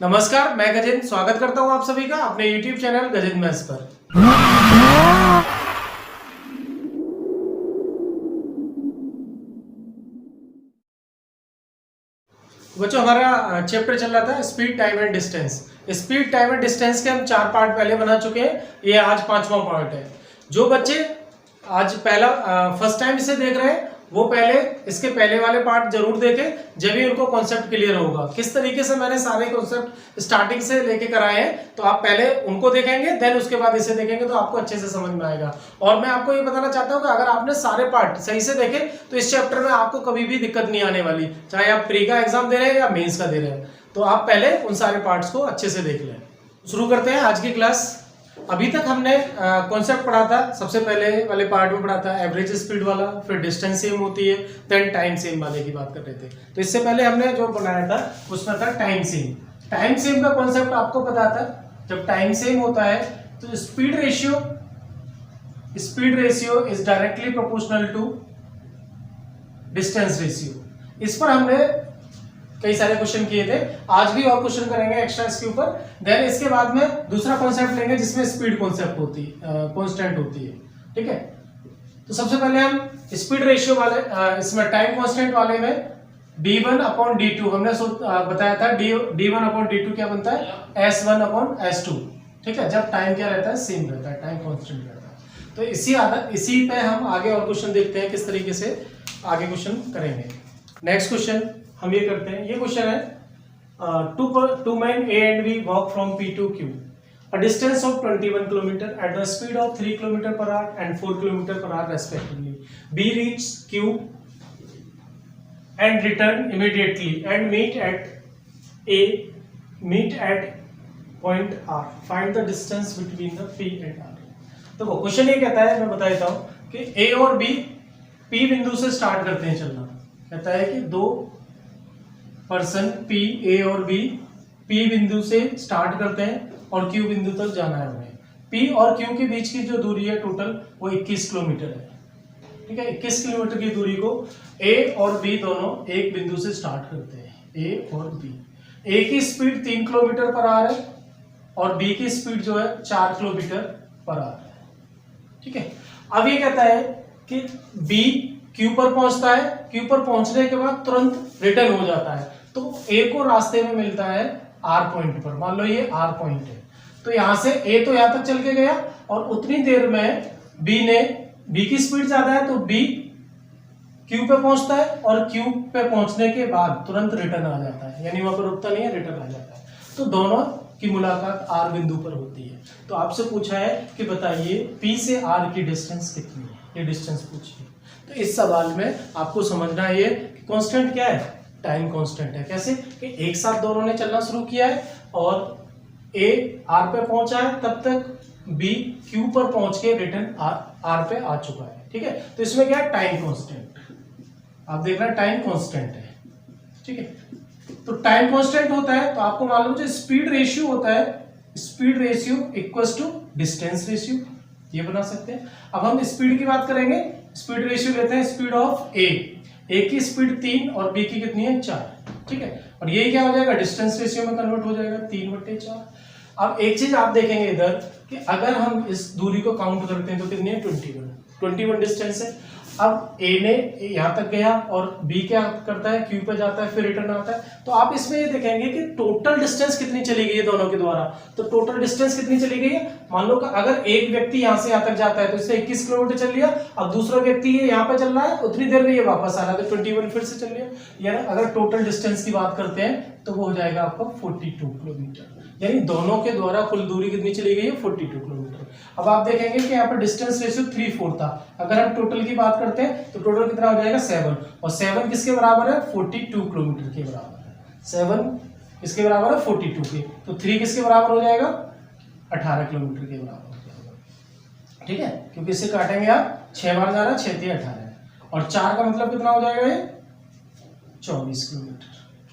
नमस्कार, मैं गजेंद्र स्वागत करता हूं आप सभी का अपने YouTube चैनल गजेंद्र मैथ्स पर। बच्चों, हमारा चैप्टर चल रहा था speed, time and distance. Speed, time and distance के हम 4 पार्ट पहले बना चुके हैं। ये आज 5वां पार्ट है। जो बच्चे आज फर्स्ट टाइम इसे देख रहे हैं वो पहले इसके पहले वाले पार्ट जरूर देखें, जब भी उनको कॉन्सेप्ट क्लियर होगा। किस तरीके से मैंने सारे कॉन्सेप्ट स्टार्टिंग से लेके कराए हैं, तो आप पहले उनको देखेंगे, देन उसके बाद इसे देखेंगे तो आपको अच्छे से समझ में आएगा। और मैं आपको ये बताना चाहता हूँ कि अगर आपने सारे पार्ट सही से देखे तो इस चैप्टर में आपको कभी भी दिक्कत नहीं आने वाली, चाहे आप प्री का एग्जाम दे रहे हैं या मेंस का दे रहे हैं। तो आप पहले उन सारे पार्ट्स को अच्छे से देख लें। शुरू करते हैं आज की क्लास। अभी तक हमने कॉन्सेप्ट पढ़ा था। सबसे पहले वाले पार्ट में पढ़ा था एवरेज स्पीड वाला, फिर डिस्टेंस सेम होती है, देन टाइम सेम वाले की बात कर रहे थे। तो इससे पहले हमने जो बनाया था उसमें था टाइम सेम। टाइम सेम का कॉन्सेप्ट आपको पता था। जब टाइम सेम होता है तो speed ratio is directly proportional to distance ratio. इस पर हमने कई सारे क्वेश्चन किए थे, आज भी और क्वेश्चन करेंगे एक्स्ट्रा इसके ऊपर। देन इसके बाद में दूसरा कॉन्सेप्ट लेंगे जिसमें स्पीड कॉन्सेप्ट होती है, कांस्टेंट होती है। ठीक है, तो सबसे पहले हम स्पीड रेशियो वाले इसमें टाइम कांस्टेंट वाले में d1/d2 हमने बताया था। d1/d2 क्या बनता है? s1/s2। ठीक है, जब टाइम क्या रहता है? सेम रहता है, टाइम कांस्टेंट रहता है। तो इसी पे हम आगे और क्वेश्चन देखते हैं किस तरीके से आगे क्वेश्चन करेंगे। नेक्स्ट क्वेश्चन हम ये करते हैं। ये क्वेश्चन है two man A and B walk from P to Q a distance of 21 km at the speed of 3 km per hour and 4 km per hour respectively. B reaches Q and return immediately and meet at point R. Find the distance between the P and R. तो question ये कहता है, मैं बता देता हूँ कि A और B P बिंदु से स्टार्ट करते हैं चलना। कहता है कि दो पर्सन P, A और B P बिंदु से स्टार्ट करते हैं और Q बिंदु तक जाना है उन्हें। P और Q के बीच की जो दूरी है टोटल वो 21 किलोमीटर है। ठीक है, 21 किलोमीटर की दूरी को A और B दोनों एक बिंदु से स्टार्ट करते हैं। A और B, A की स्पीड 3 किलोमीटर पर आवर है और B की स्पीड जो है 4 किलोमीटर पर आवर है। ठीक है, अब ये कहता है कि B Q पर पहुंचता है, Q पर पहुंचने के बाद तुरंत रिटर्न हो जाता है। तो A को रास्ते में मिलता है R पॉइंट पर। मान लो ये R पॉइंट है, तो यहां से A तो यहां तक चल के गया और उतनी देर में B की स्पीड ज्यादा है तो B Q पे पहुंचता है और Q पे पहुंचने के बाद तुरंत रिटर्न आ जाता है, यानी वहां पर रुकता नहीं है, रिटर्न आ जाता है। तो दोनों की मुलाकात R बिंदु पर होती है। तो आपसे पूछा है कि बताइए P से R की डिस्टेंस कितनी है, ये डिस्टेंस पूछिए। तो इस सवाल में आपको समझना है कि कांस्टेंट क्या है? टाइम कांस्टेंट है। कैसे कि एक साथ दोनों ने चलना शुरू किया है और A R पे पहुंचा है, तब तक B Q पर पहुंच के रिटर्न R पे आ चुका है। ठीक है, तो इसमें क्या है? Time constant. आप देख रहे हैं टाइम कांस्टेंट है। ठीक है, तो टाइम कांस्टेंट होता है तो आपको मालूम है स्पीड रेशियो होता है, speed ratio equals to distance ratio, ये बना सकते हैं। अब हम स्पीड की बात करेंगे। स्पीड रेशियो लेते हैं स्पीड ऑफ A की स्पीड 3 और B की कितनी है? 4। ठीक है, और ये क्या हो जाएगा? डिस्टेंस रेशियो में कन्वर्ट हो जाएगा, 3/4। अब एक चीज आप देखेंगे इधर कि अगर हम इस दूरी को काउंट करते हैं तो कितनी है? 21 डिस्टेंस है। अब A ने यहां तक गया और B क्या करता है? Q पे जाता है, फिर रिटर्न आता है। तो आप इसमें ये देखेंगे कि टोटल डिस्टेंस कितनी चली गई है दोनों के द्वारा। तो टोटल डिस्टेंस कितनी चली गई है? मान लो कि अगर एक व्यक्ति यहां से यहां तक जाता है तो इससे 21 किलोमीटर चल लिया। अब दूसरा व्यक्ति ये यहाँ पे चल रहा है, उतनी देर में ये वापस आ रहा है तो 21 फिर से चल लिया। यानी अगर टोटल डिस्टेंस की बात करते हैं तो वो हो जाएगा आपका 42 किलोमीटर। यानी दोनों के द्वारा कुल दूरी कितनी चली गई है? 42 किलोमीटर। अब आप देखेंगे कि यहाँ पर डिस्टेंस रेशियो 3/4 था। अगर हम टोटल की बात करते हैं तो टोटल कितना हो जाएगा? 7। और 7 किसके बराबर है? 42 किलोमीटर के बराबर है। 7 किसके बराबर है? 42 के। तो 3 किसके बराबर हो जाएगा? 18 किलोमीटर के बराबर हो जाएगा। ठीक है, क्योंकि इससे काटेंगे आप 6 बार जा रहा है, 6 3 18 और 4 का मतलब कितना हो जाएगा? ये 24 किलोमीटर।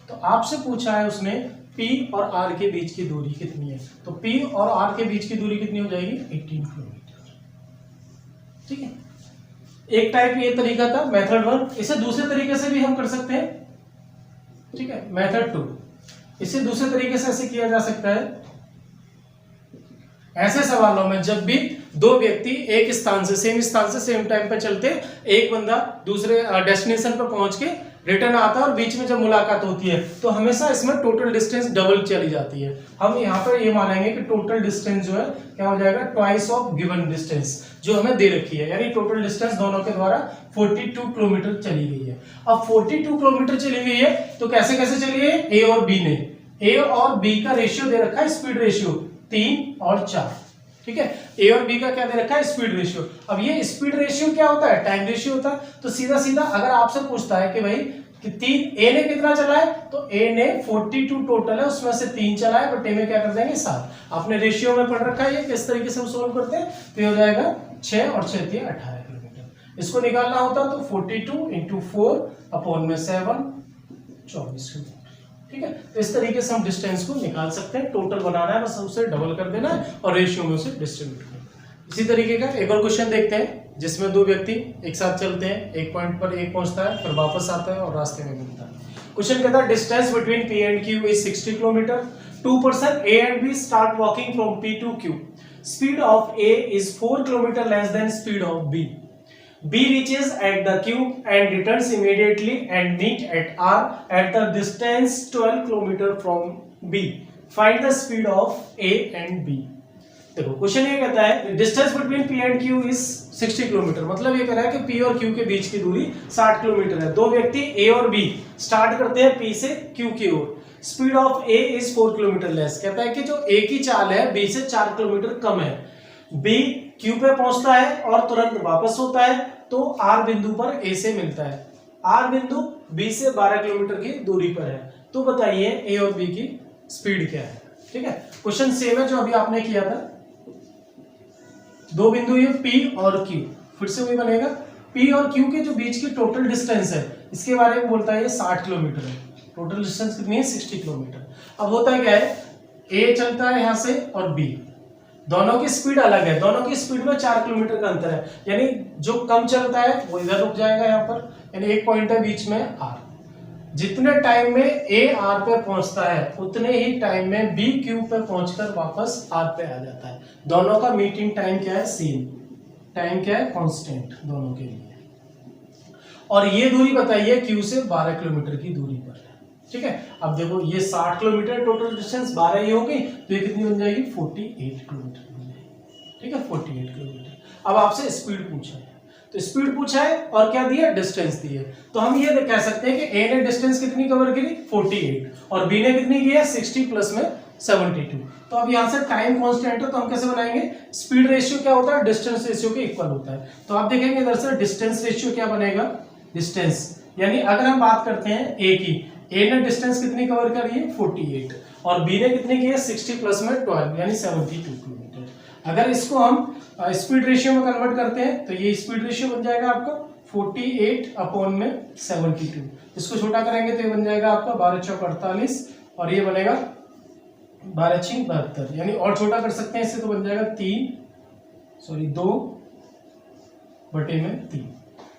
तो आपसे पूछा है उसने P और R के बीच की दूरी कितनी है, तो P और R के बीच की दूरी कितनी हो जाएगी? 18 किलोमीटर। ठीक है, एक टाइप ये तरीका था मेथड 1। इसे दूसरे तरीके से भी हम कर सकते हैं। ठीक है, मेथड 2। इसे दूसरे तरीके से ऐसे किया जा सकता है, ऐसे सवालों में जब भी दो व्यक्ति एक स्थान से सेम टाइम पर चलते, एक बंदा दूसरे डेस्टिनेशन पर पहुंच के रिटर्न आता है और बीच में जब मुलाकात होती है तो हमेशा इसमें टोटल डिस्टेंस डबल चली जाती है। हम यहाँ पर ये मानेंगे कि टोटल डिस्टेंस जो है क्या हो जाएगा, ट्वाइस ऑफ गिवन डिस्टेंस जो हमें दे रखी है, यानी टोटल डिस्टेंस दोनों के द्वारा 42 किलोमीटर चली गई है। अब 42 किलोमीटर चली गई है तो कैसे कैसे चली है, ए और बी ने, ए और बी का रेशियो दे रखा है स्पीड रेशियो 3 और 4, ठीक है। ए और बी का क्या दे रखा है, स्पीड रेशियो। अब ये स्पीड रेशियो क्या होता है, टाइम रेशियो होता है। तो सीधा सीधा अगर आपसे पूछता है कि भाई कि 3, ए ने कितना चला है, तो ए ने 42 टोटल है, उसमें से 3 चला है, बट ए में क्या कर देंगे 7। आपने रेशियो में पढ़ रखा है ये किस तरीके से हम सोल्व करते हैं, तो ये हो जाएगा 6 और 6 × 18 किलोमीटर। इसको निकालना होता तो 42 × 4 अपॉन में 7, 24 किलोमीटर, ठीक है। तो इस तरीके से हम डिस्टेंस को निकाल सकते हैं, टोटल बनाना है, बस उसे डबल कर देना है और रेशियो में उसे डिस्ट्रीब्यूट करना है। इसी तरीके का एक और क्वेश्चन देखते हैं जिसमें दो व्यक्ति एक साथ चलते हैं, एक पॉइंट पर एक पहुंचता है, फिर वापस आता है और रास्ते में मिलता है। क्वेश्चन कहता है distance between P and Q is 60 kilometre. 2 person A and B start walking from P to Q. Speed of A is 4 kilometer less than speed of B. B reaches at the Q and returns immediately and meet at R at the distance 12 km from B. Find the speed of A and B. देखो question ये कहता है distance between P and Q is 60 kilometre, मतलब ये कह रहा है कि P और Q के बीच की दूरी 60 किलोमीटर है। दो व्यक्ति A और B स्टार्ट करते हैं P से Q की ओर। Speed of A is 4 kilometre less, कहता है कि जो A की चाल है B से 4 किलोमीटर कम है। B Q पे पहुंचता है और तुरंत वापस होता है, तो R बिंदु पर A से मिलता है। R बिंदु B से 12 किलोमीटर की दूरी पर है। तो बताइए A और B की स्पीड क्या है, ठीक है। क्वेश्चन सेम है जो अभी आपने किया था। दो बिंदु ये P और Q, फिर से वही बनेगा। P और Q के जो बीच की टोटल डिस्टेंस है इसके बारे में बोलता है ये 60 किलोमीटर है। टोटल डिस्टेंस कितनी है, 60 किलोमीटर। अब होता है क्या है, A चलता है यहां से और B, दोनों की स्पीड अलग है, दोनों की स्पीड में 4 किलोमीटर का अंतर है, यानी जो कम चलता है वो इधर रुक जाएगा यहाँ पर, यानी एक पॉइंट है बीच में R। जितने टाइम में A R पे पहुंचता है उतने ही टाइम में B Q पे पहुंचकर वापस R पे आ जाता है। दोनों का मीटिंग टाइम क्या है, सेम टाइम क्या है, कांस्टेंट दोनों के लिए। और ये दूरी बताइए Q से 12 किलोमीटर की दूरी पर है, ठीक है। अब देखो ये 60 किलोमीटर टोटल डिस्टेंस 12 ही होगी, तो ये कितनी बन जाएगी, 48 किलोमीटर बन जाएगी, ठीक है, 48 किलोमीटर। अब आपसे स्पीड पूछा है, तो स्पीड पूछा है और क्या दिया, डिस्टेंस दी है। तो हम ये कह सकते हैं कि A ने डिस्टेंस कितनी कवर करी, 48, और B ने कितनी की है, 60 प्लस में 72। तो अब यहाँ से टाइम कांस्टेंट है, तो हम कैसे बनाएंगे, स्पीड रेशियो क्या होता है, डिस्टेंस रेशियो के इक्वल होता है। तो आप देखेंगे इधर से डिस्टेंस रेशियो क्या बनेगा, डिस्टेंस, यानी अगर हम बात करते हैं A की, A ने डिस्टेंस कितनी कवर करी है, 48, और B ने कितनी की है, 60 प्लस में 12 यानी 72 किलोमीटर। अगर इसको हम स्पीड रेशियो में कन्वर्ट करते हैं तो ये स्पीड रेशियो बन जाएगा आपका 48 अपॉन में 72। इसको छोटा करेंगे तो ये बन जाएगा आपका 12 चौक 48 और ये बनेगा 12 छीक 72, यानी और छोटा कर सकते हैं इससे, तो बन जाएगा 2 बटे में 3,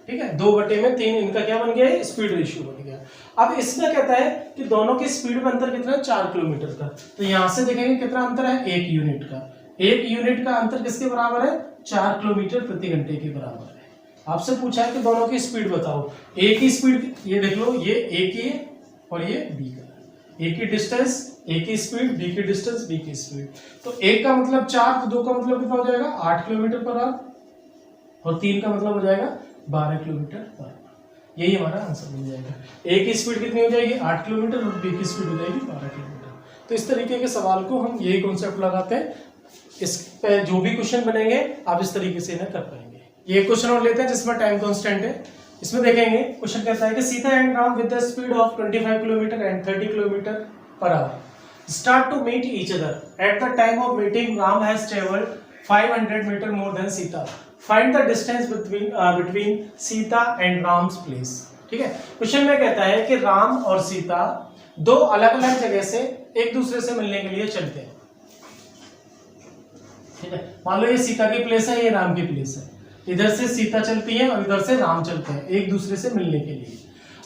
ठीक है, 2 बटे में 3 इनका क्या बन गया है, स्पीड रेशियो बन गया। अब इसमें कहता है कि दोनों की स्पीड में अंतर कितना है, 4 किलोमीटर का। तो यहां से देखेंगे कितना अंतर है, 1 यूनिट का। 1 यूनिट का अंतर किसके बराबर है, 4 किलोमीटर प्रति घंटे के बराबर है। आपसे पूछा है कि दोनों की स्पीड बताओ। ए की स्पीड ये देख लो, ये ए की है और ये बी का। ए की डिस्टेंस, ए की स्पीड, बी की डिस्टेंस, बी की स्पीड। तो 1 का मतलब 4, तो 2 का मतलब कितना हो जाएगा, 8 किलोमीटर पर आवर, और 3 का मतलब हो जाएगा 12 किलोमीटर पर आवर। यही हमारा आंसर मिल जाएगा। ए की स्पीड कितनी हो जाएगी, 8 किलोमीटर, और बी की स्पीड हो जाएगी 12 किलोमीटर। तो इस तरीके के सवाल को हम यही कॉन्सेप्ट लगाते हैं। इस पे जो भी क्वेश्चन बनेंगे आप इस तरीके से इन्हें कर पाएंगे। ये क्वेश्चन और लेते हैं जिसमें टाइम कांस्टेंट है। इसमें देखेंगे क्वेश्चन कहता है कि Sita and Ram with the speed of 25 kilometre and 30 kilometre per hour start to meet each other. At the time of meeting Ram has travelled 500 metre more than Sita. Find the distance between Sita and Ram's place. ठीक है, question में कहता है कि राम और सीता दो अलग अलग जगह से एक दूसरे से मिलने के लिए चलते हैं। ठीक है, मान लो ये सीता की प्लेस है, ये राम की प्लेस है। इधर से सीता चलती है और इधर से राम चलते हैं एक दूसरे से मिलने के लिए।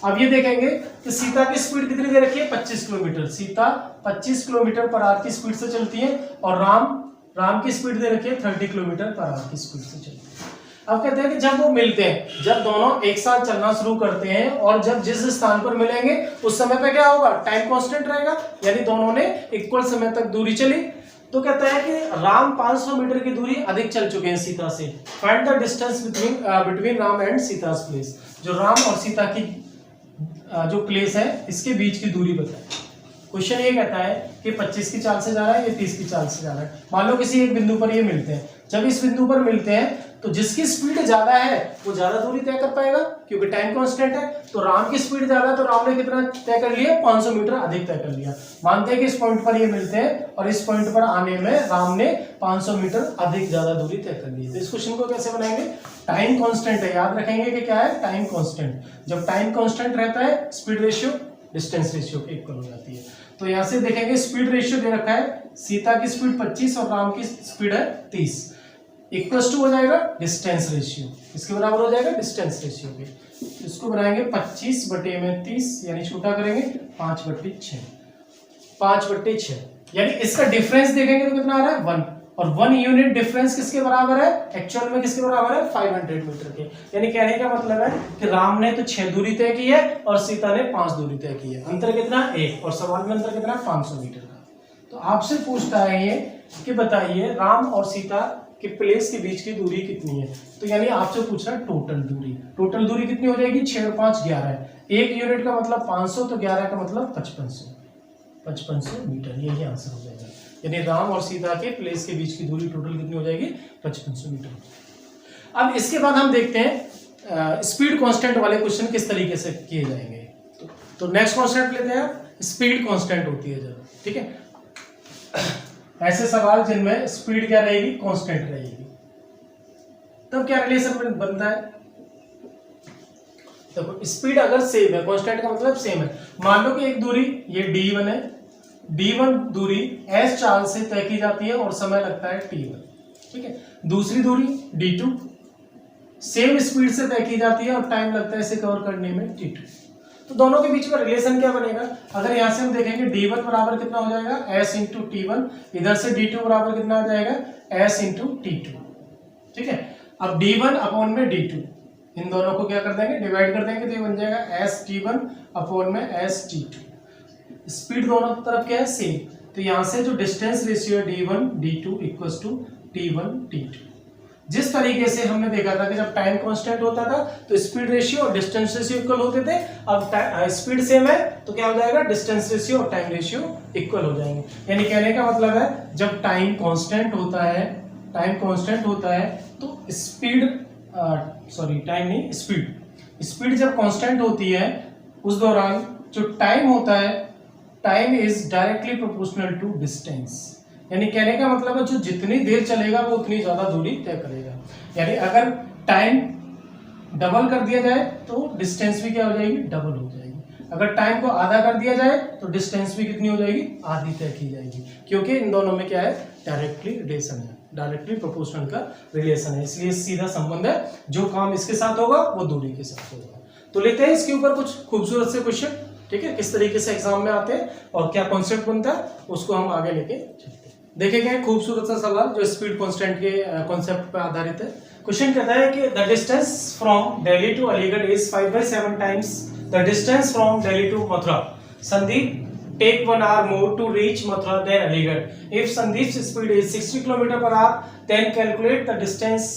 अब ये देखेंगे कि सीता की स्पीड कितनी दे रखी है 25 kilometre, Sita 25 kilometre per our की स्पीड से चलती है और राम की स्पीड दे रखी है 30 किलोमीटर पर आवर की स्पीड से चलती है। अब कहते हैं कि जब वो मिलते हैं, जब दोनों एक साथ चलना शुरू करते हैं और जब जिस स्थान पर मिलेंगे उस समय पे क्या होगा, टाइम कांस्टेंट रहेगा, यानी दोनों ने इक्वल समय तक दूरी चली। तो कहता है कि राम 500 मीटर की दूरी अधिक चल चुके हैं सीता से। Find the distance between Ram and Sita's place. जो राम और सीता की जो प्लेस है इसके बीच की दूरी बताए। क्वेश्चन ये कहता है कि 25 की चाल से जा रहा है, ये 30 की चाल से जा रहा है। मान लो किसी एक बिंदु पर ये मिलते हैं, जब इस बिंदु पर मिलते हैं तो जिसकी स्पीड ज्यादा है वो ज्यादा दूरी तय कर पाएगा क्योंकि टाइम कांस्टेंट है। तो राम की स्पीड ज्यादा है तो राम ने कितना तय कर लिया, 500 मीटर अधिक तय कर लिया। मानते हैं कि इस पॉइंट पर ये मिलते हैं और इस पॉइंट पर आने में राम ने 500 मीटर अधिक ज्यादा दूरी तय कर ली। तो इस क्वेश्चन को कैसे बनाएंगे, टाइम कांस्टेंट है, याद रखेंगे कि क्या है, टाइम कांस्टेंट। जब टाइम कांस्टेंट रहता है स्पीड रेशियो डिस्टेंस रेशियो के इक्वल हो जाती है। तो यहां से देखेंगे स्पीड रेशियो दे रखा है, सीता की स्पीड 25 और राम की स्पीड है 30, इक्वल टू हो जाएगा डिस्टेंस रेशियो, इसके बराबर हो जाएगा डिस्टेंस रेशियो के। इसको बनाएंगे 25 बटे में 30 यानी छोटा करेंगे 5/6, 5/6 यानी इसका डिफरेंस देखेंगे तो कितना आ रहा है 1, और 1 यूनिट डिफरेंस किसके बराबर है, एक्चुअल में किसके बराबर है 500 मीटर के। यानी कहने का मतलब है कि राम ने तो 6 दूरी तय की है और सीता ने 5 दूरी तय की है। अंतर कितना, 1, और सवाल में अंतर कितना 500 मीटर का। तो आपसे पूछता है ये कि बताइए राम और सीता कि प्लेस के बीच की दूरी कितनी है। तो यानी आपसे पूछ रहा है टोटल दूरी, टोटल दूरी कितनी हो जाएगी, 6 और 5 11 है, 1 यूनिट का मतलब 500 तो 11 का मतलब 5500 मीटर, यही आंसर हो जाएगा। यानी राम और सीता के प्लेस के बीच की दूरी टोटल कितनी हो जाएगी 5500 मीटर। अब इसके बाद हम देखते हैं स्पीड कांस्टेंट वाले क्वेश्चन किस तरीके से किए जाएंगे। तो नेक्स्ट कांस्टेंट लेते हैं, स्पीड कांस्टेंट होती है जरा, ठीक है, ऐसे सवाल जिनमें स्पीड क्या रहेगी, कांस्टेंट रहेगी। तब क्या रिलेशन बनता है, देखो स्पीड अगर सेम है, कांस्टेंट का मतलब सेम है। मान लो कि एक दूरी ये d1 है, d1 दूरी s चाल से तय की जाती है और समय लगता है t1, ठीक है। दूसरी दूरी d2 सेम स्पीड से तय की जाती है और टाइम लगता है इसे कवर करने में t2। तो दोनों के बीच में रिलेशन क्या बनेगा, अगर यहां से हम देखेंगे d1 बराबर कितना हो जाएगा s इंटू t1, इधर से d2 बराबर कितना आ जाएगा s इंटू t2, ठीक है। अब d1 अपॉन में d2, इन दोनों को क्या कर देंगे, डिवाइड कर देंगे तो ये बन जाएगा s t1 अपॉन में s t2। स्पीड दोनों तरफ क्या है सेम, तो यहां से जो डिस्टेंस रेशियो है d1 d2 equals to t1 t2। जिस तरीके से हमने देखा था कि जब टाइम कांस्टेंट होता था तो स्पीड रेशियो और डिस्टेंस रेशियो इक्वल होते थे, अब स्पीड सेम है तो क्या हो जाएगा, डिस्टेंस रेशियो और टाइम रेशियो इक्वल हो जाएंगे। यानी कहने का मतलब है जब टाइम कांस्टेंट होता है, टाइम कांस्टेंट होता है तो स्पीड टाइम नहीं स्पीड जब कांस्टेंट होती है उस दौरान जो टाइम होता है, time is directly proportional to distance. यानी कहने का मतलब है जो जितनी देर चलेगा वो उतनी ज्यादा दूरी तय करेगा। यानी अगर टाइम डबल कर दिया जाए तो डिस्टेंस भी क्या हो जाएगी, डबल हो जाएगी। अगर टाइम को आधा कर दिया जाए तो डिस्टेंस भी कितनी हो जाएगी, आधी तय की जाएगी, क्योंकि इन दोनों में क्या है, डायरेक्टली रिलेशन है, डायरेक्टली प्रोपोर्शनल का रिलेशन है, इसलिए सीधा संबंध है, जो काम इसके साथ होगा वो दूरी के साथ होगा। तो लेते हैं इसके ऊपर कुछ खूबसूरत से क्वेश्चन, ठीक है, किस तरीके से एग्जाम में आते हैं और क्या कॉन्सेप्ट बनता है उसको हम आगे लेके चलते हैं। देखेंगे खूबसूरत सा सवाल जो स्पीड कांस्टेंट के कॉन्सेप्ट पर आधारित है। क्वेश्चन कहता है कि the distance from Delhi to Aligarh is 5/7 times the distance from Delhi to Mathura. Sandeep take 1 hour more to reach Mathura than Aligarh. If Sandeep's speed is 60 km per hour, then calculate the distance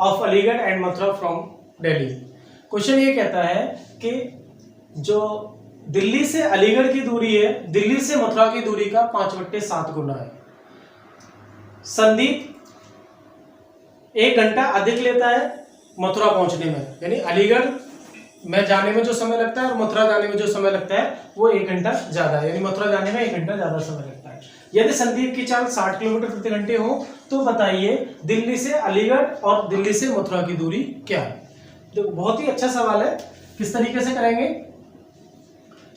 of Aligarh and Mathura from Delhi. Question ये कहता है कि जो दिल्ली से अलीगढ़ की दूरी है, दिल्ली से मथुरा की दूरी का 5/7 गुना है। संदीप 1 घंटा अधिक लेता है मथुरा पहुंचने में, यानी अलीगढ़ में जाने में जो समय लगता है और मथुरा जाने में जो समय लगता है वो 1 घंटा ज्यादा है, यानी मथुरा जाने में 1 घंटा ज्यादा समय लगता है। यदि संदीप की चाल 60 किलोमीटर प्रति घंटे हो तो बताइए दिल्ली से अलीगढ़ और दिल्ली से मथुरा की दूरी क्या है। तो बहुत ही अच्छा सवाल है, किस तरीके से करेंगे।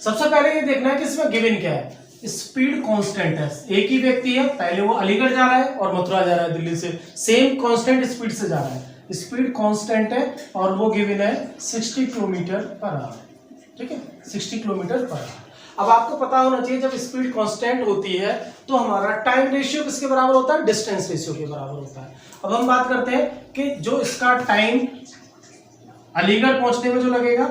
सबसे पहले ये देखना है कि इसमें गिवन क्या है, स्पीड कांस्टेंट है, एक ही व्यक्ति है, पहले वो अलीगढ़ जा रहा है और मथुरा जा रहा है दिल्ली से, सेम कांस्टेंट स्पीड से जा रहा है, स्पीड कांस्टेंट है और वो गिवन है 60 किलोमीटर पर आवर। ठीक है, 60 किलोमीटर पर आवर। अब आपको पता होना चाहिए जब स्पीड कांस्टेंट होती है तो हमारा टाइम रेशियो किसके बराबर होता है, डिस्टेंस रेशियो के बराबर होता है। अब हम बात करते हैं कि जो इसका टाइम अलीगढ़ पहुंचने में जो लगेगा,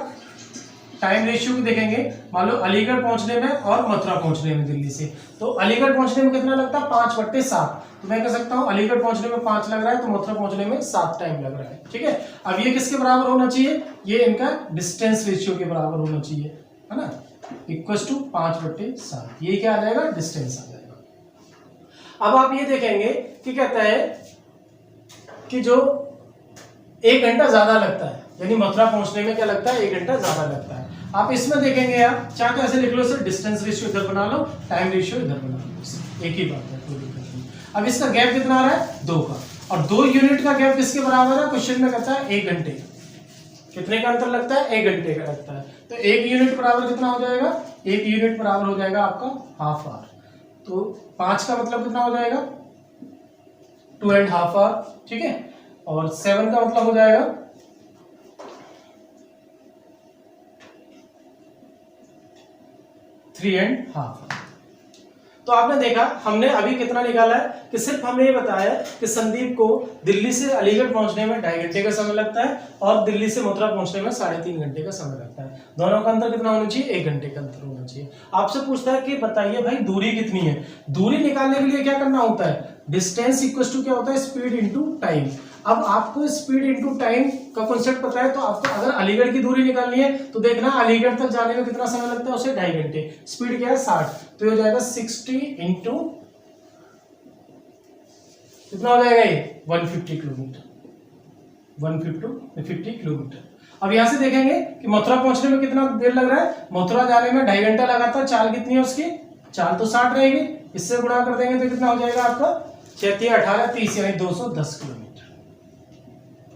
टाइम रेशियो को देखेंगे। मान लो अलीगढ़ पहुंचने में और मथुरा पहुंचने में दिल्ली से, तो अलीगढ़ पहुंचने में कितना लगता है, 5/7। तो मैं कह सकता हूं अलीगढ़ पहुंचने में 5 लग रहा है तो मथुरा पहुंचने में 7 टाइम लग रहा है। ठीक है, अब ये किसके बराबर होना चाहिए, ये इनका डिस्टेंस रेशियो के बराबर होना चाहिए, है ना, इक्वल टू 5/7। ये क्या आ जाएगा, डिस्टेंस आ जाएगा। अब आप ये देखेंगे कि कहता है कि जो 1 घंटा ज्यादा लगता है, यानी मथुरा पहुंचने में क्या लगता है, 1 घंटा ज्यादा लगता है। आप इसमें देखेंगे यार, चाहे तो ऐसे लिख लो सर, डिस्टेंस रेशियो इधर बना लो, टाइम रेशियो इधर बना लो, एक ही बात है, कोई दिक्कत नहीं। अब इसका गैप कितना आ रहा है, 2 का, और 2 यूनिट का गैप किसके बराबर है, क्वेश्चन में कहता है 1 घंटे। कितने का अंतर लगता है, 1 घंटे का लगता है। तो 1 यूनिट बराबर कितना हो जाएगा, 1 यूनिट बराबर हो जाएगा आपका हाफ आवर। तो 5 का मतलब कितना हो जाएगा, 2.5 आवर। ठीक है, और 7 का मतलब हो जाएगा 3.5। तो आपने देखा हमने अभी कितना निकाला है कि सिर्फ हमने ये बताया कि संदीप को दिल्ली से अलीगढ़ पहुंचने में 2.5 घंटे का समय लगता है और दिल्ली से मथुरा पहुंचने में 3.5 घंटे का समय लगता है। दोनों का अंतर कितना होना चाहिए, 1 घंटे का अंतर होना चाहिए। आपसे पूछता है कि बताइए भाई दूरी कितनी है। दूरी निकालने के लिए क्या करना होता है, डिस्टेंस इक्वल टू क्या होता है, स्पीड इंटू टाइम। अब आपको स्पीड इंटू टाइम का कॉन्सेप्ट पता है, तो आपको अगर अलीगढ़ की दूरी निकालनी है तो देखना अलीगढ़ तक जाने में कितना समय लगता है, उसे 2.5 घंटे। स्पीड क्या है 60, तो ये हो जाएगा 60 इंटू कितना हो जाएगा ये 150 किलोमीटर, 150 किलोमीटर। अब यहां से देखेंगे कि मथुरा पहुंचने में कितना देर लग रहा है, मथुरा जाने में 2.5 घंटा लगा था। चाल कितनी है उसकी, चाल तो 60 रहेगी, इससे गुणा कर देंगे तो कितना हो जाएगा आपका 6 18 30 यानी 210 किलोमीटर।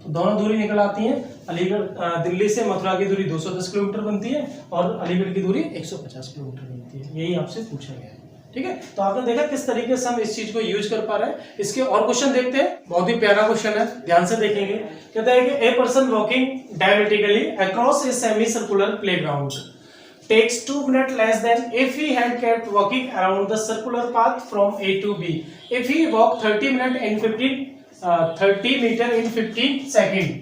तो दोनों दूरी निकल आती है। अलीगढ़ दिल्ली से मथुरा की दूरी 210 किलोमीटर बनती है और अलीगढ़ की दूरी 150 किलोमीटर बनती है। यही आपसे पूछा गया है। ठीक है, तो आपने देखा किस तरीके से हम इस चीज को यूज कर पा रहे हैं। इसके और क्वेश्चन देखते हैं, बहुत ही प्यारा क्वेश्चन है, ध्यान से देखेंगे। कहता है कि a person walking diametrically across a semi circular playground takes 2 minutes less than if he had kept walking around the circular path from A to B. If he walked 30 meter in 15 seconds.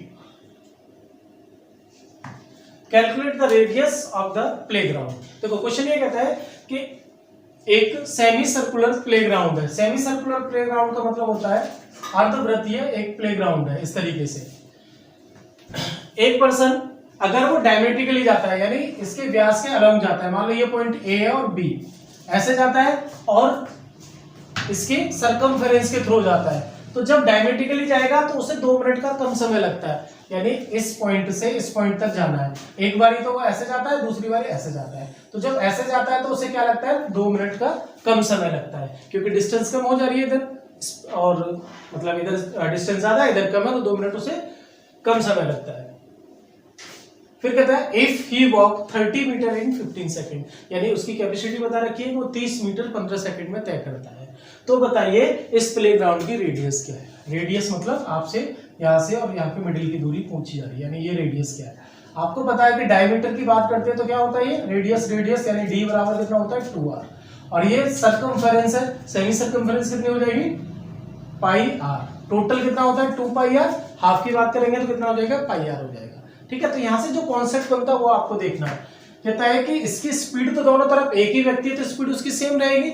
Calculate the radius of the playground. देखो question ये कहता है कि एक semi circular playground है। Semi circular playground का मतलब होता है अर्धवृत्तीय एक प्लेग्राउंड है। इस तरीके से एक पर्सन अगर वो डायमेट्रिकली जाता है, यानी इसके व्यास के अलोंग जाता है, मान लो ये पॉइंट ए है और बी ऐसे जाता है और इसके सरकमफेरेंस के थ्रू जाता है, तो जब डायमेट्रिकली जाएगा तो उसे 2 मिनट का कम समय लगता है। यानी इस पॉइंट से इस पॉइंट तक जाना है, एक बारी तो वो ऐसे जाता है, दूसरी बारी ऐसे जाता है। तो जब ऐसे जाता है तो उसे क्या लगता है, 2 मिनट का कम समय लगता है, क्योंकि डिस्टेंस कम हो जा रही है इधर, और मतलब इधर डिस्टेंस ज्यादा है इधर कम है, तो 2 मिनट उसे कम समय लगता है। फिर कहता है if he walk 30 metre in 15 second, यानी उसकी कैपेसिटी बता रखी है वो 30 मीटर 15 सेकंड में तय करता है। तो बताइए इस प्लेग्राउंड की रेडियस क्या है। रेडियस मतलब आपसे यहाँ से और यहाँ पे मिडिल की दूरी पूछी जा रही है, यानी ये रेडियस क्या है। आपको पता है कि डायमीटर की बात करते हैं तो क्या होता है ये रेडियस, यानी डी बराबर कितना होता है 2r, और ये सर्कमफेरेंस है, सेमी सर्कमफेरेंस कितनी हो जाएगी पाई आर। टोटल कितना होता है 2 पाई आर, हाफ की बात करेंगे तो कितना हो जाएगा पाई आर हो जाएगा। ठीक है, तो यहां से जो कॉन्सेप्ट बनता है वो आपको देखना है। कहता है कि इसकी स्पीड तो दोनों तरफ एक ही व्यक्ति है तो स्पीड उसकी सेम रहेगी,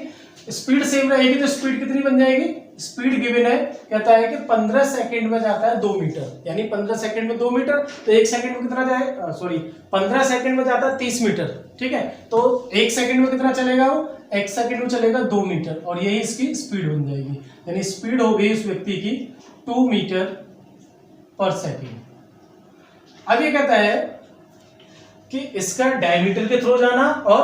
स्पीड सेम रहेगी तो स्पीड कितनी बन जाएगी, स्पीड गिवन है, कहता है कि 15 सेकंड में जाता है 2 मीटर, यानी 15 सेकंड में 2 मीटर, तो 1 सेकंड में कितना जाए, सॉरी 15 सेकंड में जाता है 30 मीटर। ठीक है, तो 1 सेकंड में कितना चलेगा वो, 1 सेकंड में चलेगा 2 मीटर, और यही इसकी स्पीड बन जाएगी। यानी स्पीड हो गई उस व्यक्ति की 2 मीटर पर सेकेंड। अब ये कहता है कि इसका डायमीटर के थ्रू जाना और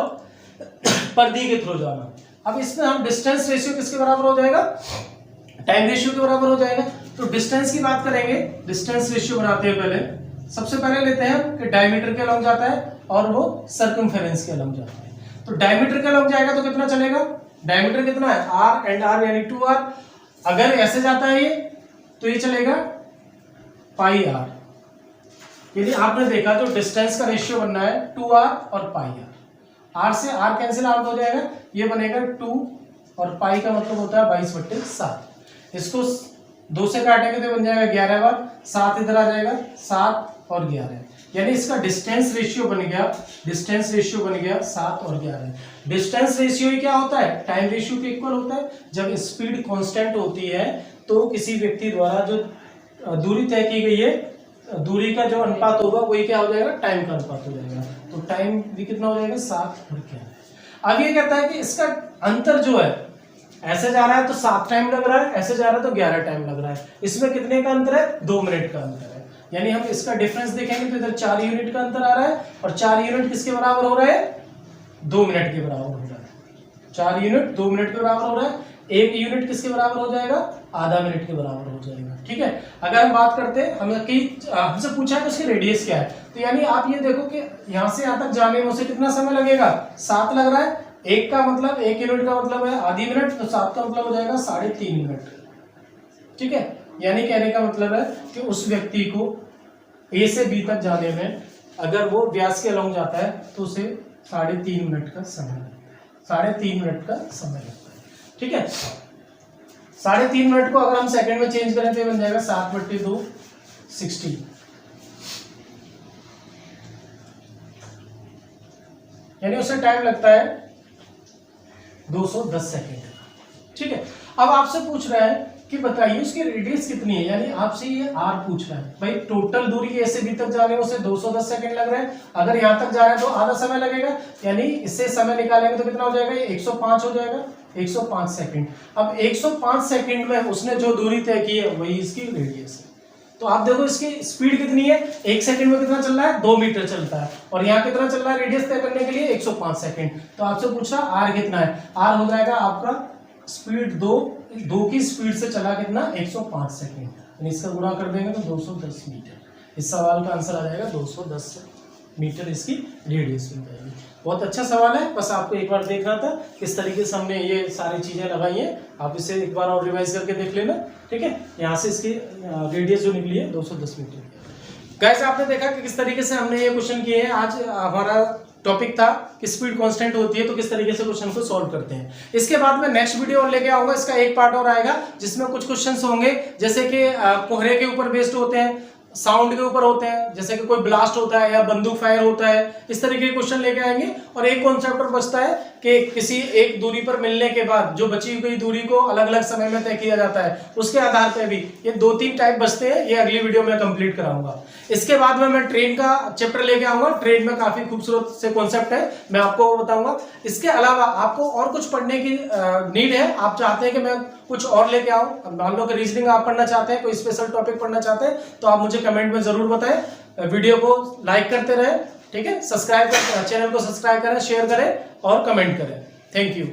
परिधि के थ्रू जाना। अब इसमें हम डिस्टेंस रेशियो किसके बराबर हो जाएगा, टाइम रेशियो के बराबर हो जाएगा। तो डिस्टेंस की बात करेंगे, डिस्टेंस रेशियो बनाते हैं पहले। सबसे पहले लेते हैं कि डायमीटर के अलोंग जाता है और वो सर्कमफेरेंस के अलोंग जाता है। तो डायमीटर के अलोंग जाएगा तो कितना चलेगा, डायमीटर कितना है r एंड r यानी 2r। अगर ऐसे जाता है ये तो ये चलेगा पाई r, यदि आपने देखा तो डिस्टेंस का रेशियो बनना है 2r और पाई r से r कैंसिल आउट हो जाएगा, ये बनेगा 2 और पाई का मतलब होता है 22/7। इसको 2 से काटेंगे तो बन जाएगा 11 बार, 7 इधर आ जाएगा, 7 और 11, यानी इसका डिस्टेंस रेशियो बन गया, डिस्टेंस रेशियो बन गया 7 और 11। डिस्टेंस रेशियो ही क्या होता है, टाइम रेशियो के इक्वल होता है। जब स्पीड कांस्टेंट होती है तो किसी व्यक्ति द्वारा जो दूरी तय की गई है, दूरी का जो अनुपात होगा वही क्या हो जाएगा, टाइम का अनुपात हो जाएगा। तो टाइम भी कितना हो जाएगा, 7 और 11। अब ये कहता है कि इसका अंतर जो है, ऐसे जा रहा है तो 7 टाइम लग रहा है, ऐसे जा रहा है तो 11 टाइम लग रहा है, इसमें कितने का अंतर है, 2 मिनट का अंतर है। यानी हम इसका डिफरेंस देखेंगे तो इधर 4 यूनिट का अंतर आ रहा है, और 4 यूनिट किसके बराबर हो रहा है, 2 मिनट के बराबर हो रहा है। 4 यूनिट 2 मिनट के बराबर हो रहा है, 1 यूनिट किसके बराबर हो जाएगा, आधा मिनट के बराबर हो जाएगा। ठीक है, अगर हम बात करते हैं, हमसे पूछा है कि उसकी रेडियस क्या है, तो यानी आप ये देखो कि यहाँ से यहाँ तक जाने में उसे कितना समय लगेगा, 7 लग रहा है। 1 का मतलब 1 यूनिट का मतलब है आधी मिनट, तो 7 का मतलब हो जाएगा 3.5 मिनट। ठीक है, यानी कहने का मतलब है कि उस व्यक्ति को ए से बी तक जाने में अगर वो व्यास के अलॉन्ग जाता है तो उसे 3.5 मिनट का समय, 3.5 मिनट का समय लगता है। ठीक है, 3.5 मिनट को अगर हम सेकंड में चेंज करें तो बन जाएगा 7/2 60, यानी उससे टाइम लगता है 210 सेकेंड। ठीक है, अब आपसे पूछ रहा है कि बताइए उसकी रेडियस कितनी है, यानी आपसे ये r पूछ रहा है। भाई टोटल दूरी ए से बी तक जाने में उसे 210 सेकंड लग रहा है, अगर यहां तक जा रहा है तो आधा समय लगेगा, यानी इससे समय निकालेंगे तो कितना हो जाएगा, ये 105 हो जाएगा, 105 सेकंड। अब 105 सेकंड में उसने जो दूरी तय की है वही इसकी रेडियस है। तो आप देखो इसकी स्पीड कितनी है, 1 सेकंड में कितना चल रहा है, 2 मीटर चलता है, और यहाँ कितना चल रहा है रेडियस तय करने के लिए 105 सेकंड। तो आपसे पूछ रहा आर कितना है, आर हो जाएगा आपका स्पीड 2 की स्पीड से चला कितना, 105 सेकंड, यानी इसका गुणा कर देंगे तो 210 मीटर। इस सवाल का आंसर आ जाएगा 210 मीटर इसकी रेडियस मिल जाएगी। बहुत अच्छा सवाल है, बस आपको एक बार देखना था किस तरीके से हमने ये सारी चीजें लगाई हैं, आप इसे एक बार और रिवाइज करके देख लेना। ठीक है, यहाँ से इसकी रेडियस जो निकली है 210 मीटर। गाइस आपने देखा कि किस तरीके से हमने ये क्वेश्चन किए हैं। आज हमारा टॉपिक था कि स्पीड कांस्टेंट होती है तो किस तरीके से क्वेश्चन को सॉल्व करते हैं। इसके बाद में नेक्स्ट वीडियो और लेके आऊंगा, इसका एक पार्ट और आएगा जिसमें कुछ क्वेश्चंस होंगे जैसे कि कोहरे के ऊपर बेस्ड होते हैं, साउंड के ऊपर होते हैं, जैसे कि कोई ब्लास्ट होता है या बंदूक फायर होता है, इस तरीके के क्वेश्चन लेके आएंगे। और एक कॉन्सेप्ट और बचता है कि किसी एक दूरी पर मिलने के बाद जो बची हुई दूरी को अलग अलग समय में तय किया जाता है, उसके आधार पर भी ये 2-3 टाइप बचते हैं, ये अगली वीडियो में कंप्लीट कराऊंगा। इसके बाद में मैं ट्रेन का चैप्टर लेके आऊंगा, ट्रेन में काफी खूबसूरत से कॉन्सेप्ट है, मैं आपको बताऊंगा। इसके अलावा आपको और कुछ पढ़ने की नीड है, आप चाहते हैं कि मैं कुछ और लेके आऊं, मान लो कि रीजनिंग आप पढ़ना चाहते हैं, कोई स्पेशल टॉपिक पढ़ना चाहते हैं, तो आप मुझे कमेंट में जरूर बताएं। वीडियो को लाइक करते रहें, ठीक है, सब्सक्राइब कर, चैनल को सब्सक्राइब करें, शेयर करें और कमेंट करें। Thank you.